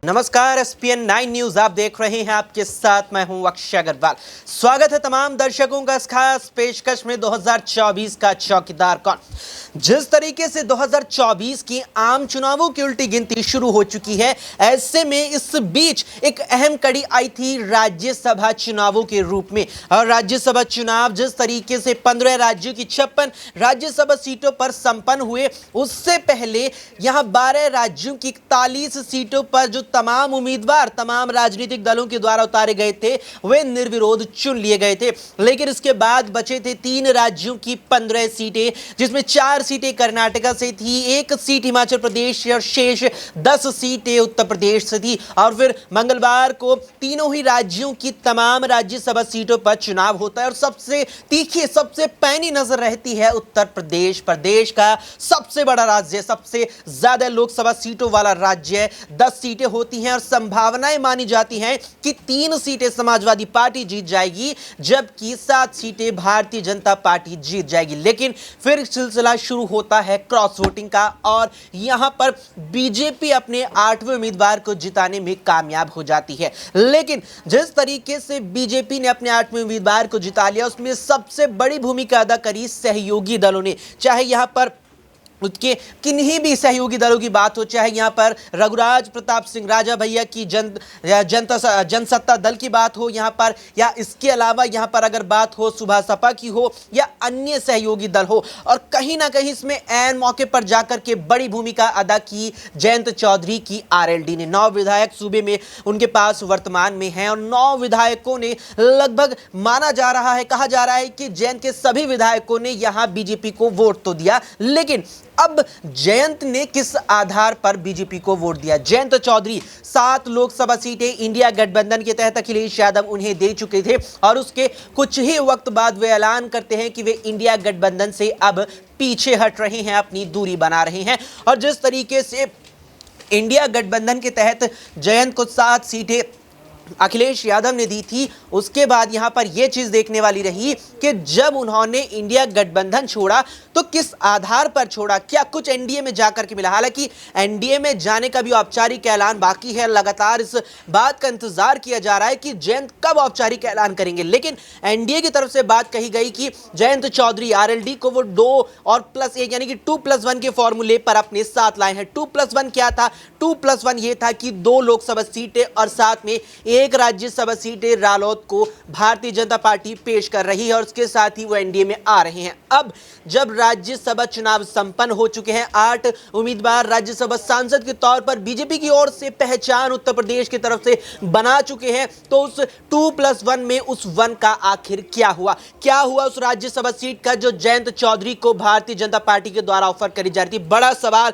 नमस्कार, ESPN 9 news आप देख रहे हैं। आपके साथ मैं हूं अक्षय अग्रवाल। स्वागत है तमाम दर्शकों का इस खास पेशकश में 2024 का चौकीदार कौन। जिस तरीके से 2024 की आम चुनावों की उल्टी गिनती शुरू हो चुकी है, ऐसे में इस बीच एक अहम कड़ी आई थी राज्यसभा चुनावों के रूप में। और राज्यसभा चुनाव जिस तरीके से 15 राज्यों की 56 राज्यसभा सीटों पर संपन्न हुए, उससे पहले यहां 12 राज्यों की 41 सीटों पर जो तमाम उम्मीदवार तमाम राजनीतिक दलों के द्वारा उतारे गए थे, वे निर्विरोध चुन लिए गए थे। लेकिन इसके बाद बचे थे 3 राज्यों की 15 सीटें, जिसमें 4 सीटें कर्नाटका से थी, 1 सीट हिमाचल प्रदेश और शेष 10 सीटें उत्तर प्रदेश से थी। और फिर मंगलवार को तीनों ही राज्यों की तमाम राज्यसभा सीटों पर चुनाव होता है और सबसे तीखी, सबसे पैनी नजर रहती है उत्तर प्रदेश। प्रदेश का सबसे बड़ा राज्य, सबसे ज्यादा लोकसभा सीटों वाला राज्य, 10 सीटें होती हैं और संभावनाएं मानी जाती हैं कि 3 सीटें समाजवादी पार्टी जीत जाएगी, जबकि 7 सीटें भारतीय जनता पार्टी जीत जाएगी। लेकिन फिर सिलसिला शुरू होता है क्रॉस वोटिंग का और यहां पर बीजेपी अपने 8वें उम्मीदवार को जिताने में कामयाब हो जाती है। लेकिन जिस तरीके से बीजेपी ने अपने 8वें उम्मीदवार को जिता लिया, उसमें सबसे बड़ी भूमिका अदा करी सहयोगी दलों ने। चाहे यहां पर उसके किन्हीं भी सहयोगी दलों की बात हो, चाहे यहां पर रघुराज प्रताप सिंह राजा भैया की जनसत्ता दल की बात हो यहां पर, या इसके अलावा यहां पर अगर बात हो सुभाष सपा की हो या अन्य सहयोगी दल हो। और कहीं ना कहीं इसमें ऐन मौके पर जाकर के बड़ी भूमिका अदा की जयंत चौधरी की आरएलडी ने। 9 विधायक सूबे में उनके पास वर्तमान में हैं और 9 विधायकों ने लगभग माना जा रहा है, कहा जा रहा है कि जयंत के सभी विधायकों ने यहां बीजेपी को वोट तो दिया। लेकिन अब जयंत ने किस आधार पर बीजेपी को वोट दिया? जयंत चौधरी 7 लोकसभा सीटें इंडिया गठबंधन के तहत अखिलेश यादव उन्हें दे चुके थे और उसके कुछ ही वक्त बाद वे ऐलान करते हैं कि वे इंडिया गठबंधन से अब पीछे हट रहे हैं, अपनी दूरी बना रहे हैं। और जिस तरीके से इंडिया गठबंधन के तहत जयंत को 7 सीटें अखिलेश यादव ने दी थी, उसके बाद यहां पर यह चीज देखने वाली रही कि जब उन्होंने इंडिया गठबंधन छोड़ा तो किस आधार पर छोड़ा, क्या कुछ एनडीए में जाकर के मिला। हालांकि एनडीए में जाने का भी औपचारिक ऐलान बाकी है, लगातार इस बात का इंतजार किया जा रहा है कि जयंत कब औपचारिक ऐलान करेंगे। लेकिन एनडीए की तरफ से बात कही गई कि जयंत चौधरी आरएलडी को वो 2 और +1 यानी कि 2+1 के फॉर्मूले पर अपने साथ लाए हैं। 2+1 क्या था? 2+1 ये था कि 2 लोकसभा सीटें और साथ में 1 राज्यसभा सीटें रालोद को भारतीय जनता पार्टी पेश कर रही है और उसके साथ ही वो एनडीए में आ रहे हैं। अब जब राज्यसभा चुनाव संपन्न हो चुके हैं, 8 उम्मीदवार राज्यसभा सांसद के तौर पर बीजेपी की ओर से पहचान उत्तर प्रदेश की तरफ से बना चुके हैं, तो उस 2+1 में उस 1 का आखिर क्या हुआ? क्या हुआ उस राज्यसभा सीट का जो जयंत चौधरी को भारतीय जनता पार्टी के द्वारा ऑफर करी जा रही थी? बड़ा सवाल